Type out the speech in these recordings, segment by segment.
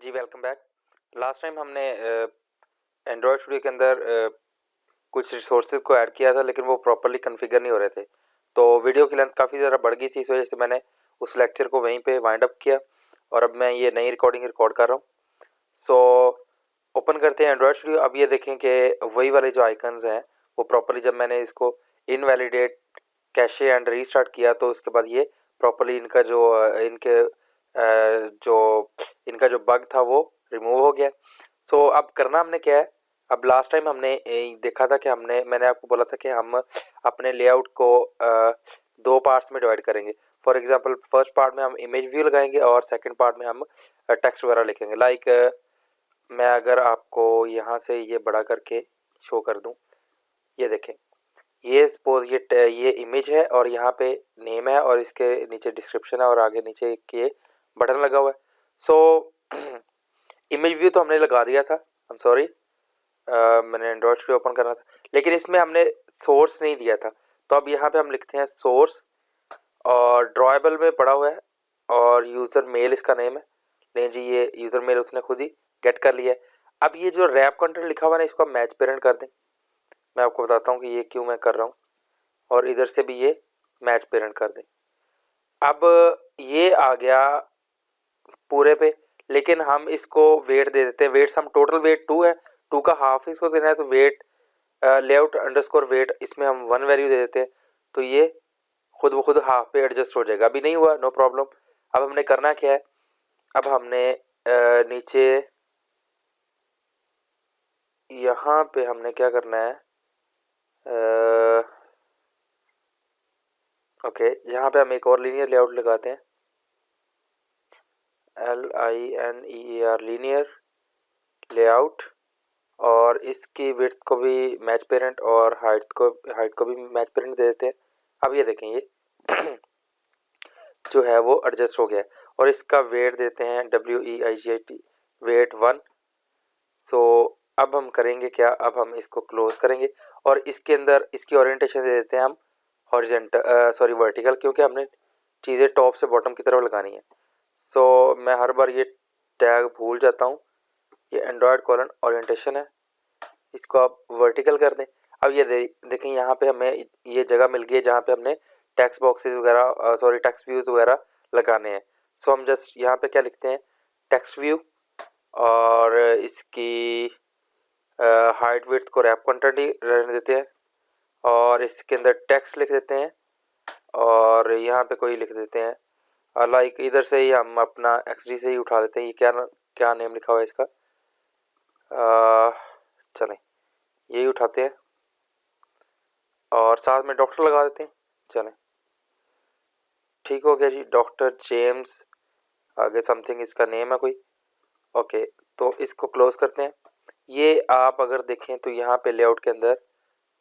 जी welcome back. Last time हमने Android studio के अंदर कुछ रिसोर्सेज को ऐड किया था, लेकिन वो प्रॉपरली कॉन्फ़िगर नहीं हो रहे थे। तो वीडियो की लेंथ काफ़ी ज़्यादा बढ़ गई थी, इस वजह से मैंने उस लेक्चर को वहीं पे वाइंड अप किया और अब मैं ये नई रिकॉर्डिंग रिकॉर्ड कर रहा हूँ। सो ओपन करते हैं एंड्रॉयड स्टूडियो। अब ये देखें कि वही वाले जो आइकन्स हैं वो प्रॉपरली, जब मैंने इसको इनवैलिडेट कैशे एंड रीस्टार्ट किया तो उसके बाद ये प्रॉपरली इनका जो बग था वो रिमूव हो गया। सो अब करना हमने क्या है, अब लास्ट टाइम हमने देखा था कि मैंने आपको बोला था कि हम अपने लेआउट को दो पार्ट्स में डिवाइड करेंगे। फॉर एग्जांपल फर्स्ट पार्ट में हम इमेज व्यू लगाएंगे और सेकंड पार्ट में हम टेक्स्ट वगैरह लिखेंगे। मैं अगर आपको यहाँ से ये बड़ा करके शो कर दूँ, ये देखें, ये सपोज ये इमेज है और यहाँ पे नेम है और इसके नीचे डिस्क्रिप्शन है और आगे नीचे एक ये बटन लगा हुआ है। सो इमेज व्यू तो हमने लगा दिया था, आई एम सॉरी, मैंने एंड्रॉयड स्टूडियो ओपन करना था, लेकिन इसमें हमने सोर्स नहीं दिया था। तो अब यहाँ पे हम लिखते हैं सोर्स और ड्रॉएबल में पड़ा हुआ है और यूज़र मेल इसका नेम है। नहीं जी, ये यूज़र मेल उसने खुद ही गेट कर लिया है। अब ये जो रैप कंटेंट लिखा हुआ है ना, इसको आप मैच पेरेंट कर दें। मैं आपको बताता हूँ कि ये क्यों मैं कर रहा हूँ, और इधर से भी ये मैच पेरेंट कर दें। अब ये आ गया पूरे पे, लेकिन हम इसको वेट दे देते हैं। वेट्स हम टोटल वेट 2 है, 2 का हाफ इसको देना है, तो वेट लेआउट अंडरस्कोर वेट इसमें हम 1 वैल्यू दे देते हैं। तो ये खुद ब खुद हाफ पे एडजस्ट हो जाएगा। अभी नहीं हुआ, नो प्रॉब्लम। अब हमने करना क्या है, अब हमने नीचे यहाँ पे हमने क्या करना है, ओके, यहाँ पे हम एक और लीनियर लेआउट लगाते हैं, LINEAR लीनियर लेआउट, और इसकी विड्थ को भी मैच पेरेंट और हाइट को भी मैच पेरेंट दे देते हैं। अब ये देखें, ये जो है वो एडजस्ट हो गया है और इसका वेट देते हैं WEIGHT वेट 1। सो अब हम करेंगे क्या, अब हम इसको क्लोज करेंगे और इसके अंदर इसकी ओरिएंटेशन दे देते हैं हम हॉरिजेंटल, सॉरी वर्टिकल, क्योंकि हमने चीज़ें टॉप से बॉटम की तरफ लगानी है। सो मैं हर बार ये टैग भूल जाता हूँ। ये एंड्रॉयड कॉलन ओरिएंटेशन है, इसको आप वर्टिकल कर दें। अब ये देखें, यहाँ पे हमें ये जगह मिल गई है जहाँ पे हमने टेक्स्ट बॉक्सेस वगैरह, सॉरी टेक्स्ट व्यूज़ वगैरह लगाने हैं। सो हम जस्ट यहाँ पे क्या लिखते हैं, टेक्स्ट व्यू, और इसकी हाइट विड्थ को रैप कंटेंट ही रहने देते हैं और इसके अंदर टेक्स्ट लिख देते हैं और यहाँ पे कोई लिख देते हैं लाइक इधर से ही हम अपना XD से ही उठा लेते हैं। ये क्या नेम लिखा हुआ है इसका, चलें यही उठाते हैं और साथ में डॉक्टर लगा देते हैं। चलें, ठीक हो गया जी, डॉक्टर जेम्स, आगे समथिंग इसका नेम है कोई। ओके, तो इसको क्लोज करते हैं। ये आप अगर देखें तो यहाँ पे लेआउट के अंदर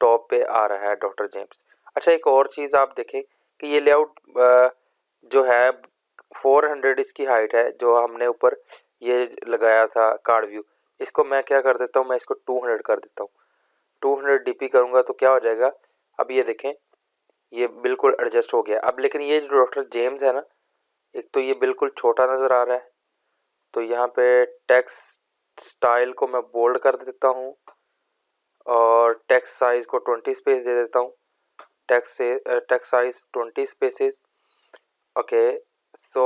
टॉप पे आ रहा है डॉक्टर जेम्स। अच्छा, एक और चीज़ आप देखें कि ये लेआउट जो है 400 इसकी हाइट है, जो हमने ऊपर ये लगाया था कार्ड व्यू। इसको मैं क्या कर देता हूँ, मैं इसको 200 कर देता हूँ। 200 DP करूँगा तो क्या हो जाएगा, अब ये देखें, ये बिल्कुल एडजस्ट हो गया। अब लेकिन ये जो डॉक्टर जेम्स है ना, एक तो ये बिल्कुल छोटा नज़र आ रहा है, तो यहाँ पे टेक्स्ट स्टाइल को मैं बोल्ड कर देता हूँ और टेक्स्ट साइज को 20 स्पेस दे देता हूँ। Text size 20 spaces. Okay, so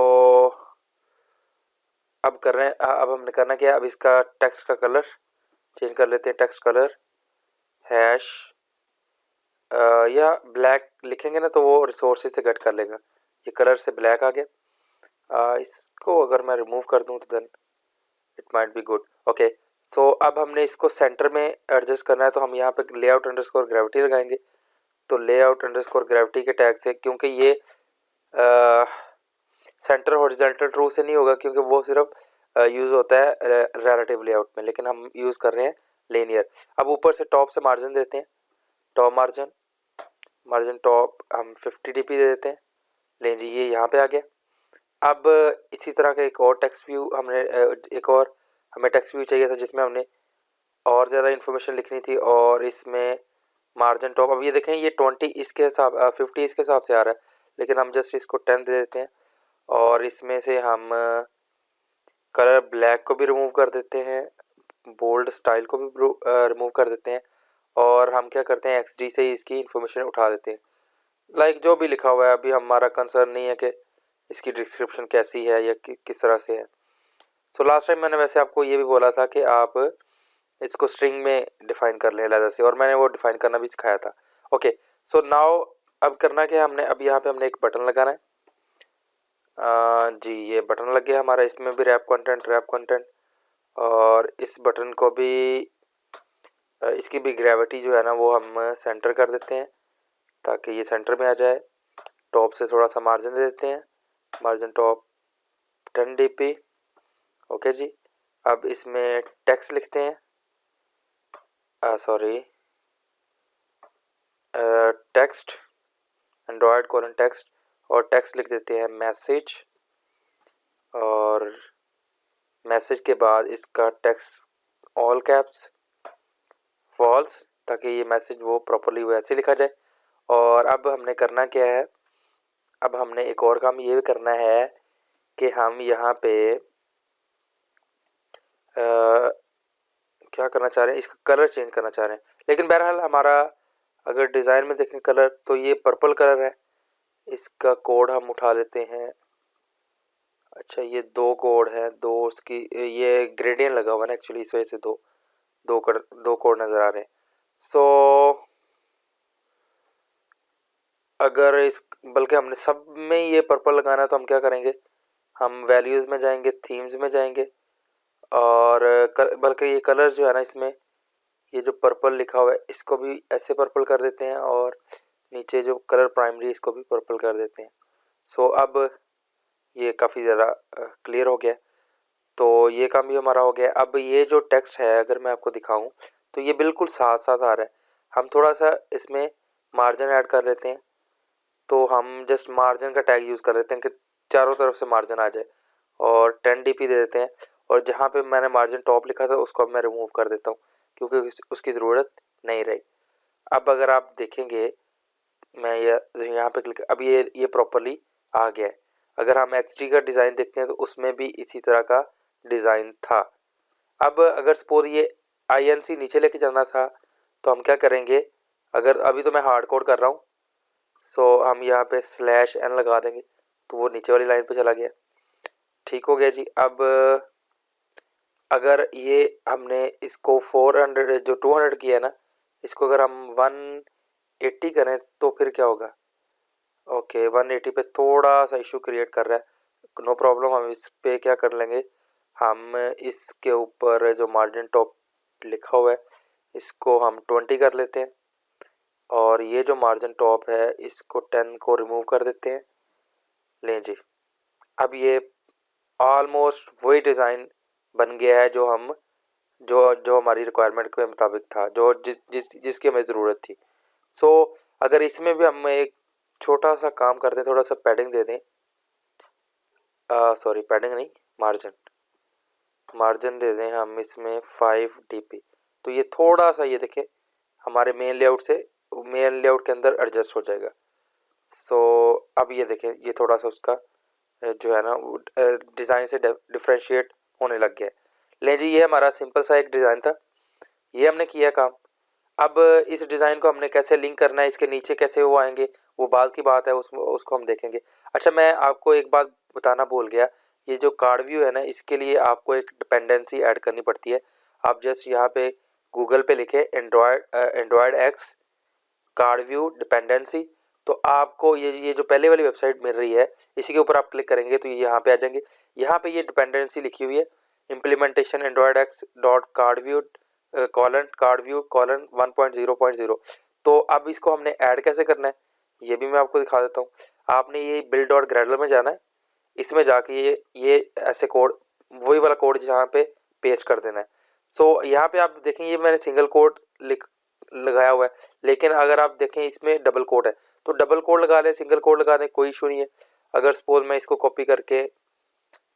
अब हमने करना क्या है, अब इसका टेक्स्ट का कलर चेंज कर लेते हैं। टेक्स्ट कलर हैश या ब्लैक लिखेंगे ना तो वो रिसोर्सेज से कट कर लेगा। ये कलर से ब्लैक आ गया। इसको अगर मैं रिमूव कर दूँ तो then it might be good. Okay, so अब हमने इसको सेंटर में एडजस्ट करना है, तो हम यहाँ पे लेआउट अंडरस्कोर ग्रेविटी लगाएंगे। तो लेआउट अंडरस्कोर ग्रेविटी के टैग से, क्योंकि ये सेंटर हॉरिजॉन्टल ट्रू से नहीं होगा क्योंकि वो सिर्फ यूज़ होता है रिलेटिव लेआउट में, लेकिन हम यूज़ कर रहे हैं लीनियर। अब ऊपर से टॉप से मार्जिन देते हैं, टॉप मार्जिन टॉप हम 50 DP दे देते हैं। लें जी, ये यहाँ पे आ गया। अब इसी तरह का एक और टेक्स्ट व्यू हमें टेक्स्ट व्यू चाहिए था जिसमें हमने और ज़्यादा इन्फॉर्मेशन लिखनी थी, और इसमें मार्जिन टॉप, अब ये देखें, ये 50 इसके हिसाब से आ रहा है, लेकिन हम जस्ट इसको 10 दे देते हैं और इसमें से हम कलर ब्लैक को भी रिमूव कर देते हैं, बोल्ड स्टाइल को भी रिमूव कर देते हैं, और हम क्या करते हैं एक्सडी से ही इसकी इन्फॉर्मेशन उठा देते हैं। लाइक जो भी लिखा हुआ है, अभी हमारा कंसर्न नहीं है कि इसकी डिस्क्रिप्शन कैसी है या किस तरह से है। सो लास्ट टाइम मैंने वैसे आपको ये भी बोला था कि आप इसको स्ट्रिंग में डिफ़ाइन कर लें अलग से, और मैंने वो डिफ़ाइन करना भी सिखाया था। ओके, सो नाउ अब करना क्या है, हमने अब यहाँ पे हमने एक बटन लगाना है। जी ये बटन लग गया हमारा, इसमें भी रैप कंटेंट, और इस बटन को भी इसकी भी ग्रेविटी जो है ना वो हम सेंटर कर देते हैं ताकि ये सेंटर में आ जाए। टॉप से थोड़ा सा मार्जिन दे देते हैं, मार्जिन टॉप 10 dp। ओके जी, अब इसमें टेक्स्ट लिखते हैं, टेक्स्ट एंड्रॉयड कोलन टेक्स्ट, और टेक्स्ट लिख देते हैं मैसेज, और मैसेज के बाद इसका टेक्स्ट ऑल कैप्स फॉल्स, ताकि ये मैसेज वो प्रॉपर्ली वैसे लिखा जाए। और अब हमने करना क्या है, अब हमने एक और काम ये भी करना है कि हम यहाँ पे क्या करना चाह रहे हैं, इसका कलर चेंज करना चाह रहे हैं। लेकिन बहरहाल हमारा अगर डिज़ाइन में देखें कलर तो ये पर्पल कलर है, इसका कोड हम उठा लेते हैं। अच्छा ये दो कोड हैं, दो उसकी ये ग्रेडियंट लगा हुआ है ना एक्चुअली, इस वजह से दो कोड नज़र आ रहे हैं। सो अगर इस बल्कि हमने सब में ये पर्पल लगाना है तो हम क्या करेंगे, हम वैल्यूज़ में जाएंगे, थीम्स में जाएंगे, और बल्कि ये कलर जो है ना इसमें ये जो पर्पल लिखा हुआ है इसको भी ऐसे पर्पल कर देते हैं, और नीचे जो कलर प्राइमरी इसको भी पर्पल कर देते हैं। सो अब ये काफ़ी ज़्यादा क्लियर हो गया। तो ये काम भी हमारा हो गया। अब ये जो टेक्स्ट है अगर मैं आपको दिखाऊं तो ये बिल्कुल साथ साथ आ रहा है। हम थोड़ा सा इसमें मार्जिन ऐड कर लेते हैं, तो हम जस्ट मार्जिन का टैग यूज़ कर लेते हैं कि चारों तरफ से मार्जिन आ जाए, और 10 dp दे देते हैं। और जहाँ पे मैंने मार्जिन टॉप लिखा था उसको अब मैं रिमूव कर देता हूँ क्योंकि उसकी ज़रूरत नहीं रही। अब अगर आप देखेंगे मैं ये यहाँ पे क्लिक, अब ये प्रॉपरली आ गया है। अगर हम एक्सडी का डिज़ाइन देखते हैं तो उसमें भी इसी तरह का डिज़ाइन था। अब अगर सपोज ये INC नीचे लेके जाना था तो हम क्या करेंगे, अगर अभी तो मैं हार्ड कोड कर रहा हूँ, सो हम यहाँ पे /n लगा देंगे तो वो नीचे वाली लाइन पे चला गया। ठीक हो गया जी। अब अगर ये हमने इसको 400 जो 200 किया है ना, इसको अगर हम 180 करें तो फिर क्या होगा। ओके 180 पे थोड़ा सा इशू क्रिएट कर रहा है, नो प्रॉब्लम। हम इस पे क्या कर लेंगे, हम इसके ऊपर जो मार्जिन टॉप लिखा हुआ है इसको हम 20 कर लेते हैं, और ये जो मार्जिन टॉप है इसको 10 को रिमूव कर देते हैं। लें जी, अब ये ऑलमोस्ट वही डिज़ाइन बन गया है जो हम जो हमारी रिक्वायरमेंट के मुताबिक था, जो जिसकी हमें ज़रूरत थी। सो अगर इसमें भी हम एक छोटा सा काम कर दें, थोड़ा सा पैडिंग दे दें, सॉरी पैडिंग नहीं, मार्जिन दे दें हम इसमें 5 dp, तो ये थोड़ा सा ये देखें हमारे मेन लेआउट के अंदर एडजस्ट हो जाएगा। सो अब ये देखें ये थोड़ा सा उसका जो है ना डिज़ाइन से डिफ्रेंशिएट होने लग गया है। लें जी, ये हमारा सिंपल सा एक डिज़ाइन था, ये हमने किया काम। अब इस डिज़ाइन को हमने कैसे लिंक करना है, इसके नीचे कैसे वो आएंगे वो बाद की बात है, उसको हम देखेंगे। अच्छा मैं आपको एक बात बताना भूल गया, ये जो कार्ड व्यू है ना इसके लिए आपको एक डिपेंडेंसी ऐड करनी पड़ती है। आप जस्ट यहाँ पे गूगल पे लिखें Android x card view dependency, तो आपको ये जो पहले वाली वेबसाइट मिल रही है इसी के ऊपर आप क्लिक करेंगे तो ये यहाँ पे आ जाएंगे। यहाँ पे ये डिपेंडेंसी लिखी हुई है implementation Android x dot card view colon 1.0.0। तो अब इसको हमने ऐड कैसे करना है ये भी मैं आपको दिखा देता हूँ। आपने ये बिल्ड डॉट ग्रेडल में जाना है, इसमें जाके ये ऐसे कोड वही वाला कोड जहाँ पे पेस्ट कर देना है। सो यहाँ पे आप देखें ये मैंने सिंगल कोड लगाया हुआ है, लेकिन अगर आप देखें इसमें डबल कोड है तो डबल कोड लगा लें, सिंगल कोड लगा दें, कोई इशू नहीं है। अगर सपोज मैं इसको कॉपी करके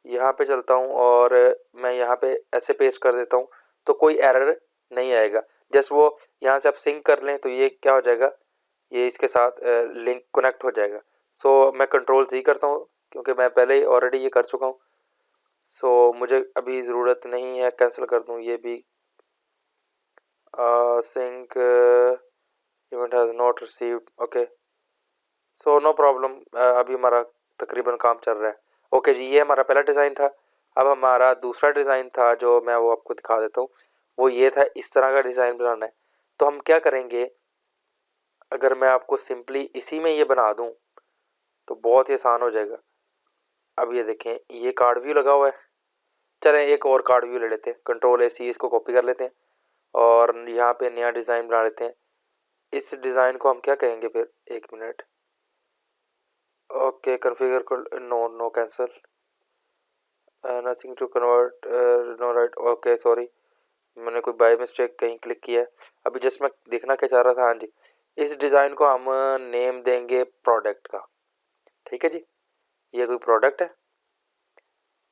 यहाँ पे चलता हूँ और मैं यहाँ पे ऐसे पेस्ट कर देता हूँ तो कोई एरर नहीं आएगा। जस्ट वो यहाँ से आप सिंक कर लें तो ये क्या हो जाएगा, ये इसके साथ लिंक कनेक्ट हो जाएगा। सो मैं कंट्रोल Z करता हूँ क्योंकि मैं पहले ही ऑलरेडी ये कर चुका हूँ। सो मुझे अभी ज़रूरत नहीं है, कैंसिल कर दूँ ये भी। Sync event has not received, okay. So no problem, अभी हमारा तकरीबन काम चल रहा है। ओके जी, ये हमारा पहला डिज़ाइन था। अब हमारा दूसरा डिज़ाइन था जो मैं वो आपको दिखा देता हूँ। वो ये था, इस तरह का डिज़ाइन बनाना है। तो हम क्या करेंगे, अगर मैं आपको सिंपली इसी में ये बना दूँ तो बहुत ही आसान हो जाएगा। अब ये देखें, ये कार्ड व्यू लगा हुआ है। चलें एक और कार्ड व्यू ले लेते हैं, Ctrl+C इसको कॉपी कर लेते हैं और यहाँ पे नया डिज़ाइन बना लेते हैं। इस डिज़ाइन को हम क्या कहेंगे फिर, एक मिनट। ओके, कन्फिगर को no no cancel, nothing to convert, no right, okay sorry, मैंने कोई बाय मिस्टेक कहीं क्लिक किया है। अभी जस्ट मैं देखना क्या चाह रहा था। हाँ जी, इस डिज़ाइन को हम नेम देंगे प्रोडक्ट का। ठीक है जी, ये कोई प्रोडक्ट है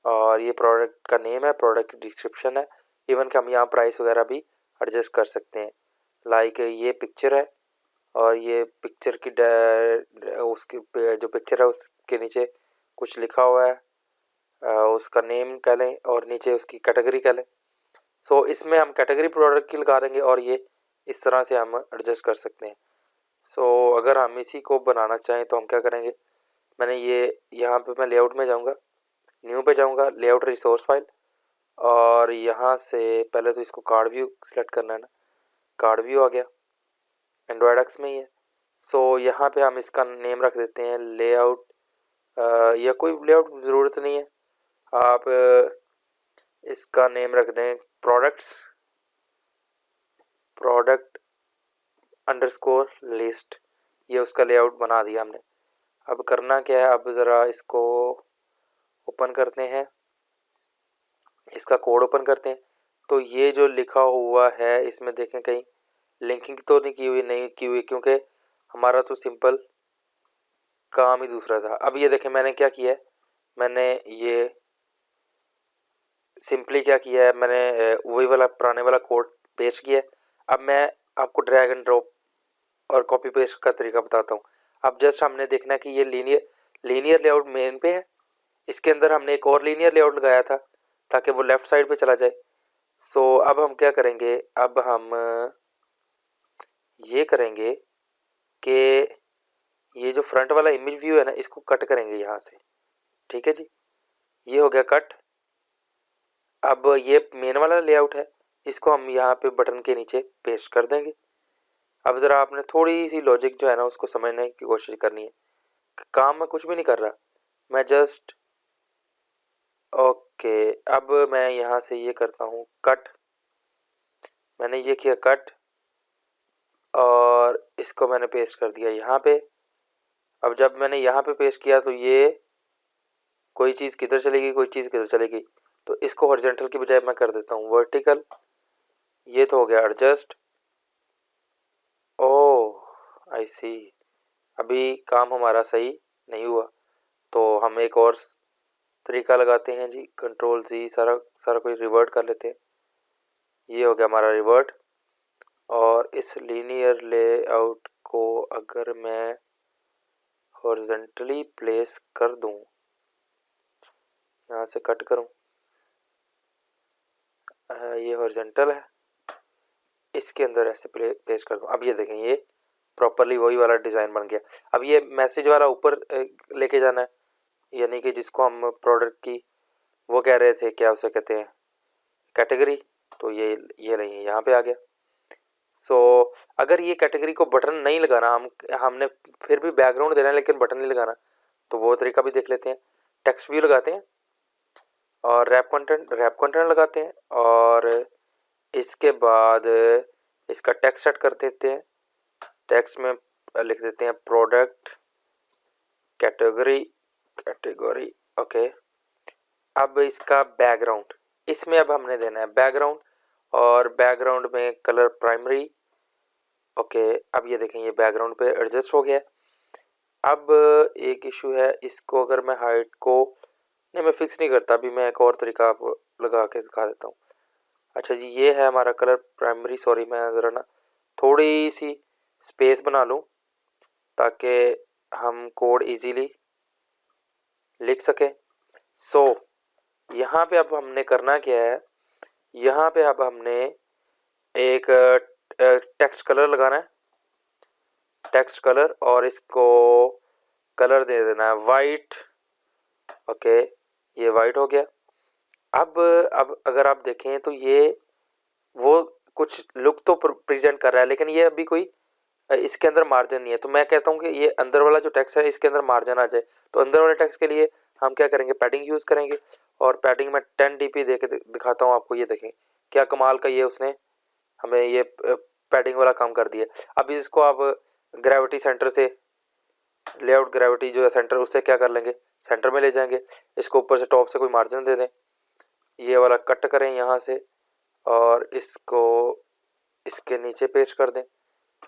और ये प्रोडक्ट का नेम है, प्रोडक्ट डिस्क्रिप्शन है। इवन कि हम यहाँ प्राइस वगैरह भी एडजस्ट कर सकते हैं। लाइक ये पिक्चर है और ये पिक्चर की उसकी जो पिक्चर है उसके नीचे कुछ लिखा हुआ है, उसका नेम कह लें और नीचे उसकी कैटेगरी कह लें। सो इसमें हम कैटेगरी प्रोडक्ट की लगा देंगे और ये इस तरह से हम एडजस्ट कर सकते हैं। सो अगर हम इसी को बनाना चाहें तो हम क्या करेंगे, मैंने ये यहाँ पे मैं लेआउट में जाऊँगा, न्यू पे जाऊँगा, लेआउट रिसोर्स फाइल, और यहाँ से पहले तो इसको कार्ड व्यू सेलेक्ट करना है ना। कार्ड व्यू आ गया, एंड्रॉयड एक्स में ही है। सो यहाँ पे हम इसका नेम रख देते हैं लेआउट, या कोई लेआउट ज़रूरत नहीं है, आप इसका नेम रख दें प्रोडक्ट अंडरस्कोर लिस्ट। ये उसका लेआउट बना दिया हमने। अब करना क्या है, अब ज़रा इसको ओपन करते हैं, इसका कोड ओपन करते हैं। तो ये जो लिखा हुआ है इसमें देखें कहीं लिंकिंग तो नहीं की हुई, नहीं की हुई, क्योंकि हमारा तो सिंपल काम ही दूसरा था। अब ये देखें मैंने क्या किया है, मैंने ये सिंपली क्या किया है, मैंने वही वाला पुराने वाला कोड पेस्ट किया है। अब मैं आपको ड्रैग एंड ड्रॉप और कॉपी पेस्ट का तरीका बताता हूँ। अब जस्ट हमने देखना है कि ये लीनियर लेआउट मेन पे है, इसके अंदर हमने एक और लीनियर लेआउट लगाया था ताकि वो लेफ़्ट साइड पे चला जाए। सो अब हम क्या करेंगे, अब हम ये करेंगे कि ये जो फ्रंट वाला इमेज व्यू है ना, इसको कट करेंगे यहाँ से। ठीक है जी, ये हो गया कट। अब ये मेन वाला लेआउट है, इसको हम यहाँ पे बटन के नीचे पेस्ट कर देंगे। अब ज़रा आपने थोड़ी सी लॉजिक जो है ना उसको समझने की कोशिश करनी है। काम मैं कुछ भी नहीं कर रहा, मैं जस्ट ओके। अब मैं यहाँ से ये करता हूँ कट, मैंने ये किया कट और इसको मैंने पेस्ट कर दिया यहाँ पे। अब जब मैंने यहाँ पे पेस्ट किया तो ये कोई चीज़ किधर चलेगी, कोई चीज़ किधर चलेगी, तो इसको हॉरिजॉन्टल की बजाय मैं कर देता हूँ वर्टिकल। ये तो हो गया एडजस्ट। ओह आई सी, अभी काम हमारा सही नहीं हुआ, तो हम एक और तरीका लगाते हैं जी, Ctrl+Z, सारा सारा कुछ रिवर्ट कर लेते हैं। ये हो गया हमारा रिवर्ट। और इस लीनियर लेआउट को अगर मैं हॉरिजॉन्टली प्लेस कर दूं, यहाँ से कट करूं, ये हॉरिजॉन्टल है, इसके अंदर ऐसे पेस्ट कर दूं। अब ये देखें ये प्रॉपरली वही वाला डिज़ाइन बन गया। अब ये मैसेज वाला ऊपर लेके जाना है, यानी कि जिसको हम प्रोडक्ट की वो कह रहे थे, क्या उसे कहते हैं, कैटेगरी, तो ये नहीं है, यहाँ पे आ गया। सो अगर ये कैटेगरी को बटन नहीं लगाना, हमने फिर भी बैकग्राउंड देना है लेकिन बटन नहीं लगाना, तो वो तरीका भी देख लेते हैं। टेक्स्ट व्यू लगाते हैं और रैप कंटेंट लगाते हैं और इसके बाद इसका टेक्स्ट सेट कर देते हैं। टेक्स्ट में लिख देते हैं प्रोडक्ट कैटेगरी ओके। अब इसका बैकग्राउंड, इसमें अब हमने देना है बैकग्राउंड और बैकग्राउंड में कलर प्राइमरी ओके। अब ये देखें ये बैकग्राउंड पे एडजस्ट हो गया। अब एक इशू है, इसको अगर मैं हाइट को नहीं, मैं फिक्स नहीं करता, अभी मैं एक और तरीका आपको लगा के दिखा देता हूँ। अच्छा जी, ये है हमारा कलर प्राइमरी। सॉरी, मैं ज़रा ना थोड़ी सी स्पेस बना लूँ ताकि हम कोड इजीली लिख सकें। सो यहाँ पे अब हमने करना क्या है, यहाँ पे अब हमने एक टेक्स्ट कलर लगाना है, टेक्स्ट कलर, और इसको कलर दे देना है वाइट। ओके, ये वाइट हो गया। अब अगर आप देखें तो ये वो कुछ लुक तो प्रेजेंट कर रहा है, लेकिन ये अभी कोई इसके अंदर मार्जिन नहीं है। तो मैं कहता हूँ कि ये अंदर वाला जो टेक्स्ट है इसके अंदर मार्जिन आ जाए। तो अंदर वाले टेक्स्ट के लिए हम क्या करेंगे, पैडिंग यूज़ करेंगे। और पैडिंग में 10 dp दे के दिखाता हूँ आपको। ये देखें क्या कमाल का ये उसने हमें ये पैडिंग वाला काम कर दिया। अब इसको आप ग्रेविटी सेंटर से, लेआउट ग्रेविटी जो है सेंटर, उससे क्या कर लेंगे, सेंटर में ले जाएंगे। इसको ऊपर से टॉप से कोई मार्जिन दे दें, ये वाला कट करें यहाँ से, और इसको इसके नीचे पेस्ट कर दें।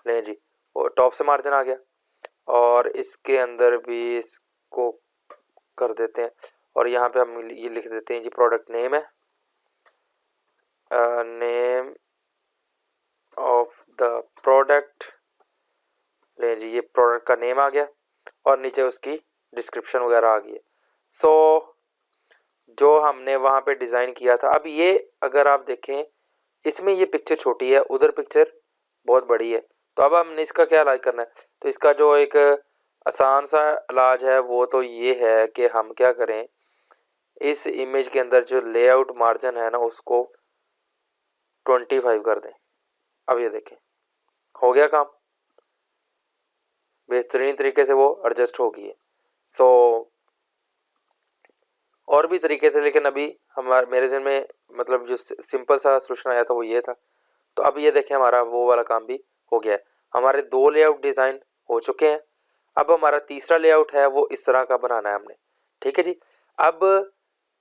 लें जी, और टॉप से मार्जिन आ गया। और इसके अंदर भी इसको कर देते हैं, और यहाँ पे हम ये लिख देते हैं जी, प्रोडक्ट नेम है, नेम ऑफ द प्रोडक्ट। ले जी, ये प्रोडक्ट का नेम आ गया, और नीचे उसकी डिस्क्रिप्शन वगैरह आ गई है। सो जो हमने वहाँ पे डिज़ाइन किया था, अब ये अगर आप देखें इसमें ये पिक्चर छोटी है, उधर पिक्चर बहुत बड़ी है। तो अब हमने इसका क्या इलाज करना है, तो इसका जो एक आसान सा इलाज है वो तो ये है कि हम क्या करें, इस इमेज के अंदर जो लेआउट मार्जिन है ना उसको 25 कर दें। अब ये देखें हो गया काम, बेहतरीन तरीके से वो एडजस्ट हो गई है। सो और भी तरीके थे, लेकिन अभी हमारे मेरे जहन में मतलब जो सिंपल सा सोल्यूशन आया था वो ये था। तो अब ये देखें हमारा वो वाला काम भी हो गया है। हमारे 2 लेआउट डिज़ाइन हो चुके हैं। अब हमारा तीसरा लेआउट है वो इस तरह का बनाना है हमने। ठीक है जी। अब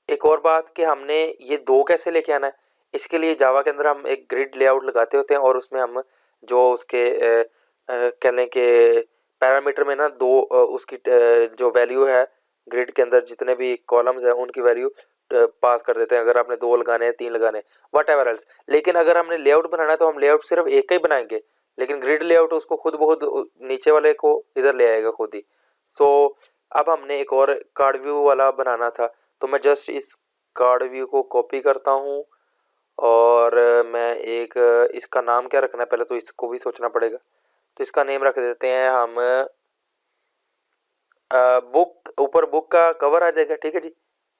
एक और बात कि हमने ये 2 कैसे लेके आना है, इसके लिए जावा के अंदर हम एक ग्रिड लेआउट लगाते होते हैं, और उसमें हम जो उसके कह लें कि पैरामीटर में ना 2 उसकी जो वैल्यू है ग्रिड के अंदर जितने भी कॉलम्स हैं उनकी वैल्यू पास कर देते हैं। अगर आपने 2 लगाने हैं, 3 लगाने हैं, वट एवर एल्स। लेकिन अगर हमने लेआउट बनाना है तो हम लेआउट सिर्फ एक का ही बनाएंगे, लेकिन ग्रिड लेआउट उसको खुद बहुत नीचे वाले को इधर ले आएगा खुद ही। सो अब हमने एक और कार्ड व्यू वाला बनाना था, तो मैं जस्ट इस कार्ड व्यू को कॉपी करता हूँ, और मैं एक इसका नाम क्या रखना है पहले तो इसको भी सोचना पड़ेगा। तो इसका नेम रख देते हैं हम बुक, ऊपर बुक का कवर आ जाएगा। ठीक है जी,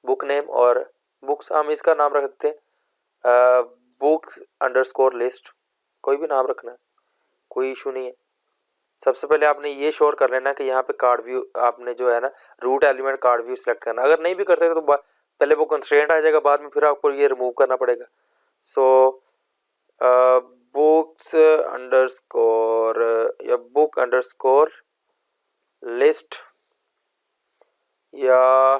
बुक नेम, और बुक्स हम इसका नाम रख देते हैं बुक्स अंडरस्कोर लिस्ट। कोई भी नाम रखना है, कोई इशू नहीं है। सबसे पहले आपने ये श्योर कर लेना कि यहाँ पे कार्ड व्यू आपने जो है ना root element card view select करना। अगर नहीं भी करते तो पहले वो कंस्ट्रेंट आ जाएगा, बाद में फिर आपको ये रिमूव करना पड़ेगा। सो बुक्स अंडरस्कोर या बुक अंडरस्कोर लिस्ट या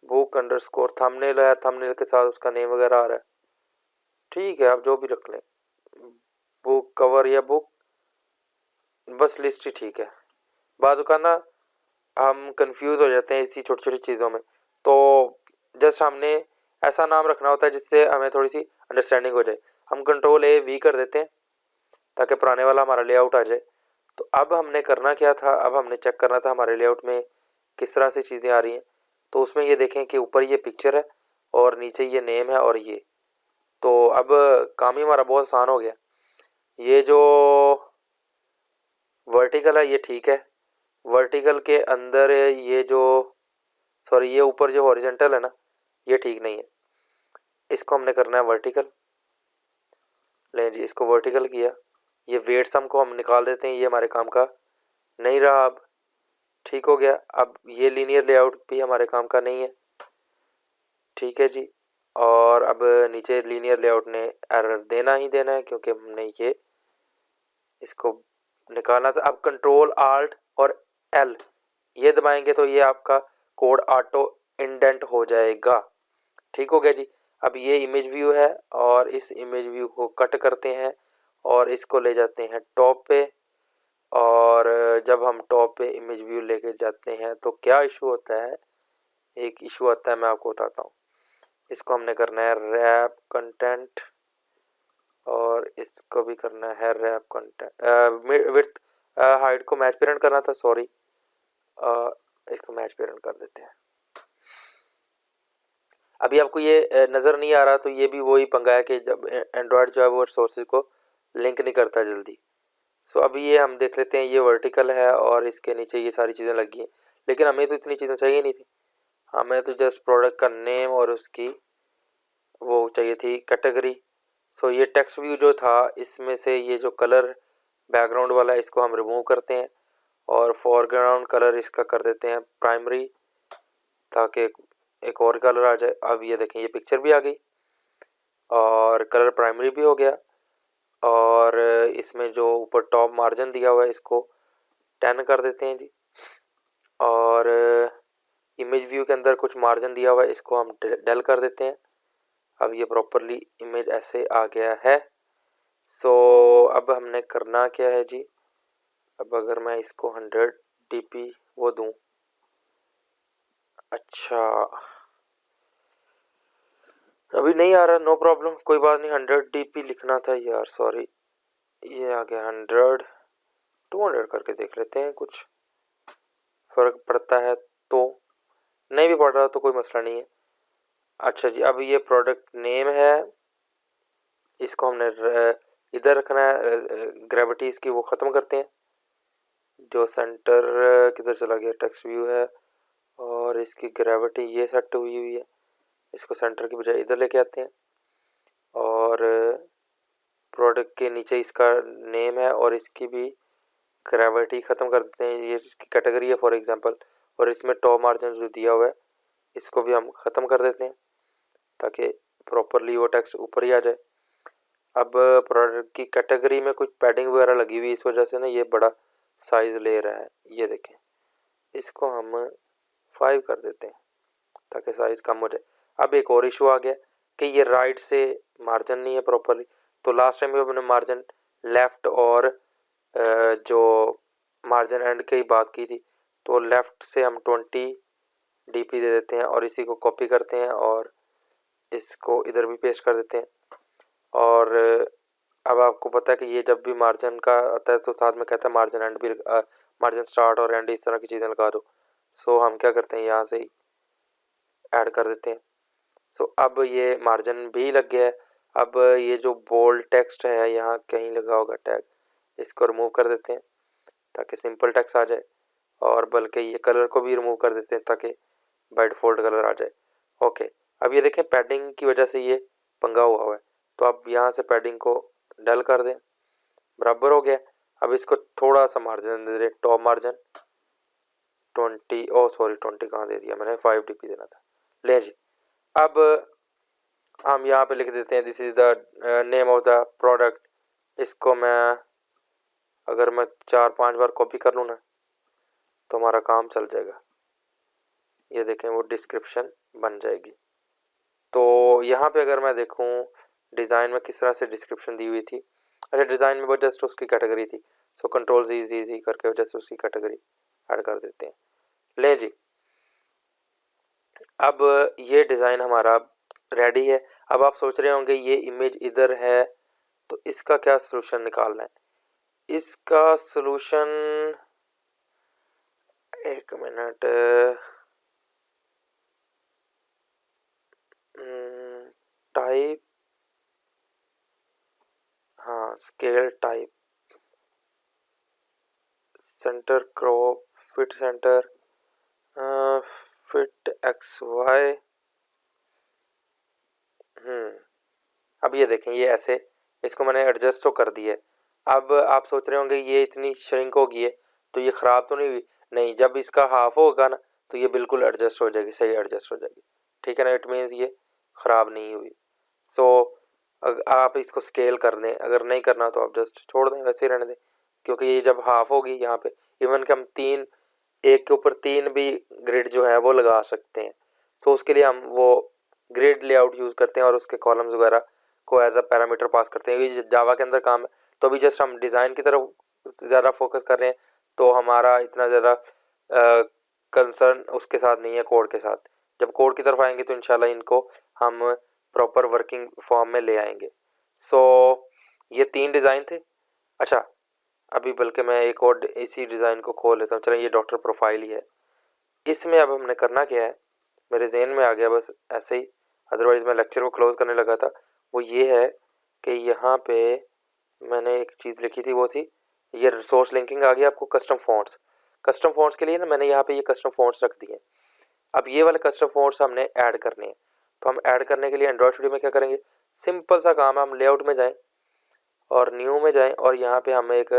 बुक अंडरस्कोर थंबनेल है, थंबनेल के साथ उसका नेम वगैरह आ रहा है। ठीक है, आप जो भी रख लें, बुक कवर या बुक, बस लिस्ट ही ठीक है। बाजू का ना हम कंफ्यूज हो जाते हैं इसी छोटी छोटी चीज़ों में, तो जस्ट हमने ऐसा नाम रखना होता है जिससे हमें थोड़ी सी अंडरस्टैंडिंग हो जाए। हम Ctrl+A+V कर देते हैं ताकि पुराने वाला हमारा लेआउट आ जाए। तो अब हमने करना क्या था, अब हमने चेक करना था हमारे लेआउट में किस तरह से चीज़ें आ रही हैं। तो उसमें ये देखें कि ऊपर ये पिक्चर है और नीचे ये नेम है और ये, तो अब काम ही हमारा बहुत आसान हो गया। ये जो वर्टिकल है ये ठीक है, वर्टिकल के अंदर ये जो सॉरी ये ऊपर जो हॉरिजॉन्टल है ना ये ठीक नहीं है, इसको हमने करना है वर्टिकल। लें जी, इसको वर्टिकल किया। ये वेट सम को हम निकाल देते हैं, ये हमारे काम का नहीं रहा। अब ठीक हो गया। अब ये लीनियर लेआउट भी हमारे काम का नहीं है। ठीक है जी, और अब नीचे लीनियर लेआउट ने एरर देना ही देना है क्योंकि हमने ये इसको निकालना था। अब Ctrl+Alt+L ये दबाएंगे तो ये आपका कोड ऑटो इंडेंट हो जाएगा। ठीक हो गया जी। अब ये इमेज व्यू है, और इस इमेज व्यू को कट करते हैं और इसको ले जाते हैं टॉप पे। और जब हम टॉप पे इमेज व्यू लेके जाते हैं तो क्या इशू होता है, एक इशू आता है, मैं आपको बताता हूँ। इसको हमने करना है रैप कंटेंट, और इसको भी करना है रैप कंटेंट विड्थ हाइट को मैच पेरेंट करना था, सॉरी इसको मैच पेरेंट कर देते हैं। अभी आपको ये नज़र नहीं आ रहा, तो ये भी वही पंगा है कि जब एंड्रॉयड जो है वो सोर्सेज को लिंक नहीं करता जल्दी। सो अभी ये हम देख लेते हैं, ये वर्टिकल है और इसके नीचे ये सारी चीज़ें लगी हैं, लेकिन हमें तो इतनी चीज़ें चाहिए नहीं थी। हमें तो जस्ट प्रोडक्ट का नेम और उसकी वो चाहिए थी कैटेगरी। सो ये टेक्स्ट व्यू जो था, इसमें से ये जो कलर बैकग्राउंड वाला है इसको हम रिमूव करते हैं और फोरग्राउंड कलर इसका कर देते हैं प्राइमरी, ताकि एक और कलर आ जाए। अब ये देखें, ये पिक्चर भी आ गई और कलर प्राइमरी भी हो गया। और इसमें जो ऊपर टॉप मार्जिन दिया हुआ है इसको 10 कर देते हैं जी। और इमेज व्यू के अंदर कुछ मार्जिन दिया हुआ है, इसको हम डेल कर देते हैं। अब ये प्रॉपरली इमेज ऐसे आ गया है। सो अब हमने करना क्या है जी, अब अगर मैं इसको 100 dp वो दूं, अच्छा अभी नहीं आ रहा, नो प्रॉब्लम, कोई बात नहीं। 100 dp लिखना था यार, सॉरी, ये आ गया 100। 200 करके देख लेते हैं, कुछ फ़र्क पड़ता है तो। नहीं भी पड़ रहा तो कोई मसला नहीं है। अच्छा जी, अब ये प्रोडक्ट नेम है, इसको हमने इधर रखना है। ग्रेविटी इसकी वो ख़त्म करते हैं, जो सेंटर किधर चला गया, टेक्स्ट व्यू है और इसकी ग्रेविटी ये सेट हुई हुई है, इसको सेंटर की बजाय इधर लेके आते हैं। और प्रोडक्ट के नीचे इसका नेम है और इसकी भी ग्रेविटी ख़त्म कर देते हैं, ये इसकी कैटेगरी है फॉर एग्जांपल। और इसमें टॉप मार्जिन जो दिया हुआ है इसको भी हम ख़त्म कर देते हैं, ताकि प्रॉपरली वो टेक्स्ट ऊपर ही आ जाए। अब प्रोडक्ट की कैटेगरी में कुछ पैडिंग वगैरह लगी हुई, इस वजह से ना ये बड़ा साइज़ ले रहा है। ये देखें, इसको हम 5 कर देते हैं ताकि साइज़ कम हो जाए। अब एक और इशू आ गया कि ये राइट से मार्जिन नहीं है प्रॉपरली। तो लास्ट टाइम भी हमने मार्जिन लेफ़्ट और जो मार्जिन एंड की बात की थी, तो लेफ़्ट से हम 20 dp दे देते हैं और इसी को कॉपी करते हैं और इसको इधर भी पेस्ट कर देते हैं। और अब आपको पता है कि ये जब भी मार्जिन का आता है तो साथ में कहता है मार्जिन एंड भी, मार्जिन स्टार्ट और एंड इस तरह की चीज़ें लगा दो। सो हम क्या करते हैं, यहाँ से ही ऐड कर देते हैं। सो अब ये मार्जिन भी लग गया है। अब ये जो बोल्ड टेक्स्ट है यहाँ कहीं लगा होगा टैग, इसको रिमूव कर देते हैं ताकि सिंपल टेक्स्ट आ जाए। और बल्कि ये कलर को भी रिमूव कर देते हैं ताकि बाय डिफ़ॉल्ट कलर आ जाए। ओके, अब ये देखें पैडिंग की वजह से ये पंगा हुआ है, तो अब यहाँ से पैडिंग को डल कर दें, बराबर हो गया। अब इसको थोड़ा सा मार्जिन दे दें, टॉप मार्जिन 20, ओ सॉरी 20 कहाँ दे दिया मैंने, 5 dp देना था। ले जी, अब हम यहाँ पे लिख देते हैं this is the name of the product. इसको मैं अगर मैं 4-5 बार कॉपी कर लूँ ना तो हमारा काम चल जाएगा। ये देखें, वो डिस्क्रिप्शन बन जाएगी। तो यहाँ पे अगर मैं देखूँ डिज़ाइन में किस तरह से डिस्क्रिप्शन दी हुई थी, अच्छा डिज़ाइन में वो जस्ट उसकी कैटेगरी थी। सो कंट्रोल जी करके जस्ट उसकी कैटेगरी ऐड कर देते हैं। ले जी, अब ये डिज़ाइन हमारा रेडी है। अब आप सोच रहे होंगे ये इमेज इधर है तो इसका क्या सलूशन निकालना है। इसका सलूशन, एक मिनट, टाइप, हाँ scale type, centre crop, fit centre, fit X Y. अब ये देखें, ये ऐसे इसको मैंने एडजस्ट तो कर दिया है। अब आप सोच रहे होंगे ये इतनी श्रिंक होगी है तो ये ख़राब तो नहीं हुई। नहीं, जब इसका हाफ होगा ना तो ये बिल्कुल एडजस्ट हो जाएगी, सही एडजस्ट हो जाएगी, ठीक है ना। इट मीन्स ये ख़राब नहीं हुई। सो आप इसको स्केल कर दें, अगर नहीं करना तो आप जस्ट छोड़ दें, वैसे ही रहने दें, क्योंकि ये जब हाफ होगी यहाँ पे इवन कि हम तीन, एक के ऊपर तीन भी ग्रिड जो है वो लगा सकते हैं। तो उसके लिए हम वो ग्रिड लेआउट यूज़ करते हैं और उसके कॉलम्स वगैरह को एज अ पैरामीटर पास करते हैं। ये जावा के अंदर काम है, तो अभी जस्ट हम डिज़ाइन की तरफ ज़्यादा फोकस कर रहे हैं, तो हमारा इतना ज़्यादा कंसर्न उसके साथ नहीं है, कोड के साथ। जब कोड की तरफ आएंगे तो इंशाल्लाह इनको हम प्रॉपर वर्किंग फॉर्म में ले आएंगे। सो ये 3 डिज़ाइन थे। अच्छा, अभी बल्कि मैं एक और इसी डिज़ाइन को खोल लेता हूँ। चलें, ये डॉक्टर प्रोफाइल ही है। इसमें अब हमने करना क्या है, मेरे जहन में आ गया बस ऐसे ही, अदरवाइज़ मैं लेक्चर को क्लोज़ करने लगा था, वो ये है कि यहाँ पे मैंने एक चीज़ लिखी थी, वो थी ये रिसोर्स लिंकिंग आ गया आपको कस्टम फ़ॉन्ट्स। कस्टम फ़ॉन्ट्स के लिए ना मैंने यहाँ पे ये कस्टम फ़ॉन्ट्स रख दिए। अब ये वाले कस्टम फ़ॉन्ट्स हमने ऐड करने हैं। तो हम ऐड करने के लिए एंड्रॉयड स्टूडियो में क्या करेंगे, सिंपल सा काम है, हम लेआउट में जाएँ और न्यू में जाएँ और यहाँ पे हम एक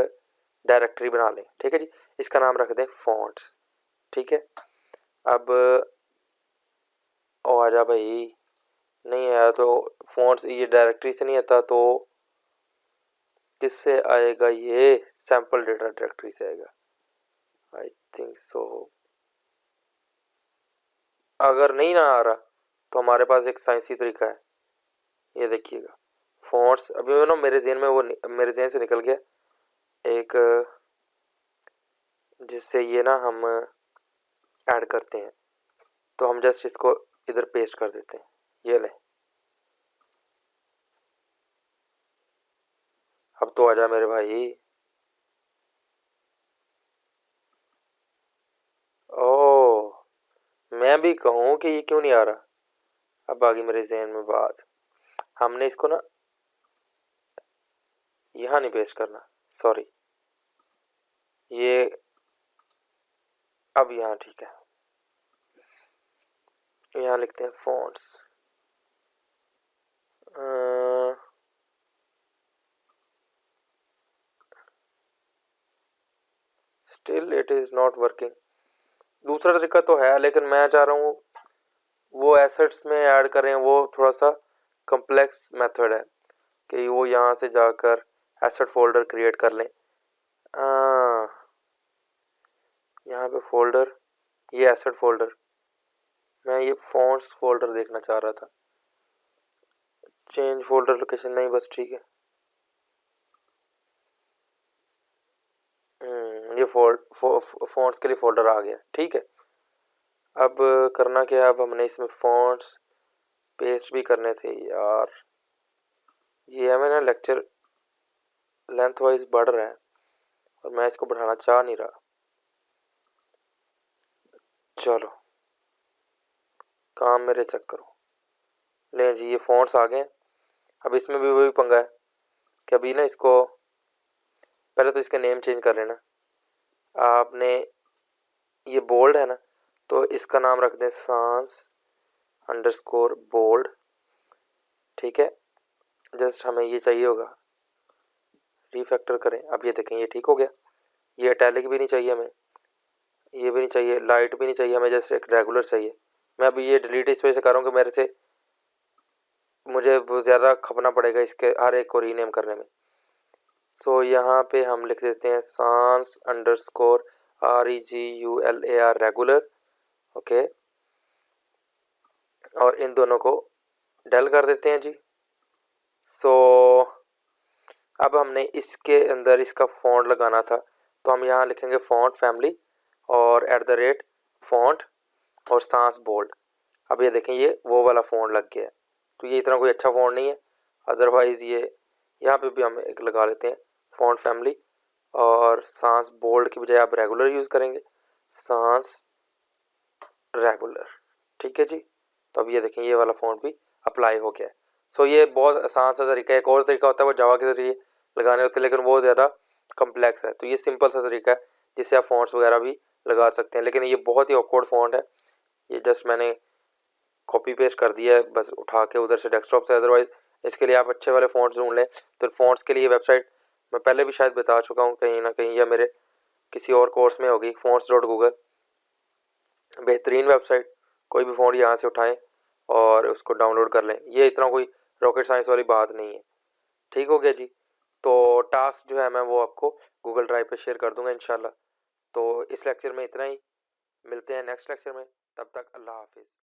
डायरेक्टरी बना लें। ठीक है जी, इसका नाम रख दें फ़ॉन्ट्स। ठीक है, अब ओ आजा भाई, नहीं आया तो फ़ॉन्ट्स ये डायरेक्टरी से नहीं आता तो किससे आएगा, ये सैम्पल डेटा डायरेक्टरी से आएगा आई थिंक सो। अगर नहीं ना आ रहा तो हमारे पास एक साइंसी तरीका है, ये देखिएगा फ़ॉन्ट्स। अभी ना मेरे जहन में वो मेरे जहन से निकल गया एक, जिससे ये ना हम ऐड करते हैं। तो हम जस्ट इसको इधर पेस्ट कर देते हैं, ये ले। अब तो आजा मेरे भाई। ओह, मैं भी कहूँ कि ये क्यों नहीं आ रहा। अब आ गई मेरे जहन में बात, हमने इसको ना यहाँ नहीं पेस्ट करना, सॉरी, ये अब यहाँ ठीक है, यहाँ लिखते हैं fonts. Still it is not working. दूसरा तरीका तो है लेकिन मैं चाह रहा हूँ वो एसेट्स में ऐड करें, वो थोड़ा सा कम्प्लेक्स मेथड है कि वो यहाँ से जाकर एसेट फोल्डर क्रिएट कर लें। यहाँ पे फोल्डर, ये एसेट फोल्डर, मैं ये फ़ॉन्ट्स फोल्डर देखना चाह रहा था। चेंज फोल्डर लोकेशन नहीं, बस ठीक है। ये फ़ॉन्ट्स के लिए फ़ोल्डर आ गया, ठीक है। अब करना क्या है, अब हमने इसमें फ़ॉन्ट्स पेस्ट भी करने थे यार। ये हमें ना लेक्चर लेंथ वाइज बढ़ रहा है और मैं इसको बढ़ाना चाह नहीं रहा। चलो काम मेरे चेक करो। ले जी, ये फ़ॉन्ट्स आ गए। अब इसमें भी वही पंगा है कि अभी ना इसको पहले तो इसका नेम चेंज कर लेना आपने। ये बोल्ड है ना, तो इसका नाम रख दें सांस अंडरस्कोर बोल्ड। ठीक है, जस्ट हमें ये चाहिए होगा, रीफैक्टर करें। अब ये देखें ये ठीक हो गया। ये इटैलिक भी नहीं चाहिए हमें, ये भी नहीं चाहिए, लाइट भी नहीं चाहिए हमें, जस्ट एक रेगुलर चाहिए। मैं अभी ये डिलीट इस वजह से कर रहा हूँ कि मेरे से मुझे बहुत ज़्यादा खपना पड़ेगा इसके हर एक को रीनेम करने में। सो यहाँ पे हम लिख देते हैं सांस अंडरस्कोर REGULAR रेगुलर। ओके, और इन दोनों को डेल कर देते हैं जी। सो अब हमने इसके अंदर इसका फ़ॉन्ट लगाना था, तो हम यहाँ लिखेंगे फ़ॉन्ट फैमिली और @ फ़ॉन्ट और सांस बोल्ड। अब ये देखें ये वो वाला फ़ॉन्ट लग गया है। तो ये इतना कोई अच्छा फ़ॉन्ट नहीं है, अदरवाइज़ ये यहाँ पे भी हम एक लगा लेते हैं फ़ॉन्ट फैमिली और सांस बोल्ड की बजाय आप रेगुलर यूज़ करेंगे, सांस रेगुलर। ठीक है जी, तो अब ये देखें ये वाला फ़ॉन्ट भी अप्लाई हो गया है। सो ये बहुत आसान सा तरीका है। एक और तरीका होता है वो जावा के ज़रिए लगाने होते हैं, लेकिन वो ज़्यादा कम्प्लेक्स है। तो ये सिंपल सा तरीका है जिससे आप फ़ॉन्ट्स वगैरह भी लगा सकते हैं, लेकिन ये बहुत ही ऑकवर्ड फ़ॉन्ट है। ये जस्ट मैंने कॉपी पेस्ट कर दिया है बस उठा के उधर से डेस्कटॉप से। अदरवाइज़ इसके लिए आप अच्छे वाले फ़ॉन्ट्स ढूंढ लें। तो फ़ॉन्ट्स के लिए वेबसाइट मैं पहले भी शायद बता चुका हूँ कहीं ना कहीं, या मेरे किसी और कोर्स में होगी, fonts.google, बेहतरीन वेबसाइट। कोई भी फ़ॉन्ट यहाँ से उठाएं और उसको डाउनलोड कर लें। ये इतना कोई रॉकेट साइंस वाली बात नहीं है। ठीक हो गया जी। तो टास्क जो है मैं वो आपको गूगल ड्राइव पे शेयर कर दूंगा इंशाल्लाह। तो इस लेक्चर में इतना ही, मिलते हैं नेक्स्ट लेक्चर में, तब तक अल्लाह हाफिज़।